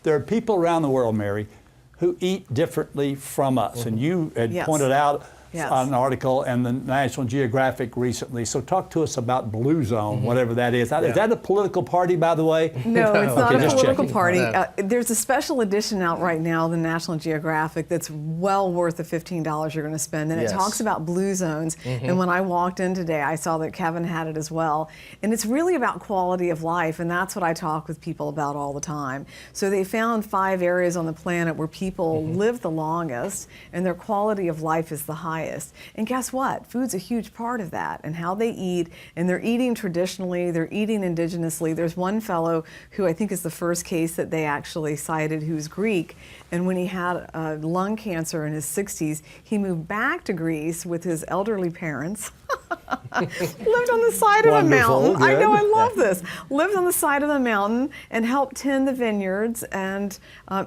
there are people around the world, Mary, who eat differently from us. And you had pointed out an article in the National Geographic recently. So talk to us about Blue Zone, whatever that is. Is that a political party, by the way? No, it's not a political party. No. There's a special edition out right now, the National Geographic, that's well worth the $15 you're going to spend. And it talks about blue zones. And when I walked in today, I saw that Kevin had it as well. And it's really about quality of life. And that's what I talk with people about all the time. So they found 5 areas on the planet where people live the longest and their quality of life is the highest. And guess what? Food's a huge part of that, and how they eat, and they're eating traditionally, they're eating indigenously. There's one fellow who I think is the first case that they actually cited who's Greek, and when he had lung cancer in his 60s, he moved back to Greece with his elderly parents. Lived on the side of a mountain. Good. I know, I love this. Lived on the side of the mountain and helped tend the vineyards and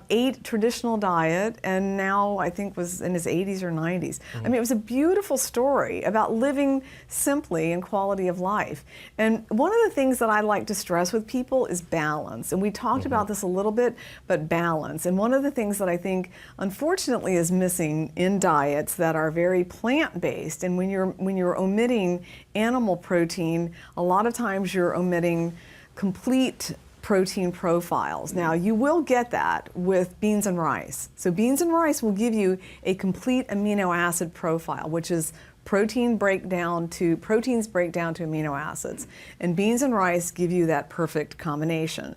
ate traditional diet, and now I think was in his 80s or 90s. I mean, it was a beautiful story about living simply and quality of life. And one of the things that I like to stress with people is balance. And we talked about this a little bit, but balance. And one of the things that I think unfortunately is missing in diets that are very plant-based, and when you're omitting animal protein, a lot of times you're omitting complete protein profiles. Now, you will get that with beans and rice. So beans and rice will give you a complete amino acid profile, which is proteins break down to amino acids. And beans and rice give you that perfect combination.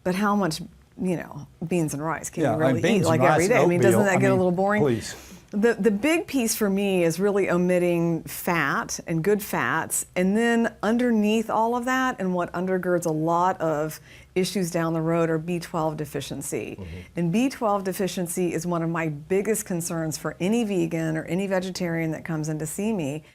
But how much, beans and rice can you really eat like every day? I mean, doesn't that get a little boring? Please. The big piece for me is really omitting fat and good fats, and then underneath all of that, and what undergirds a lot of issues down the road, are B12 deficiency. And B12 deficiency is one of my biggest concerns for any vegan or any vegetarian that comes in to see me.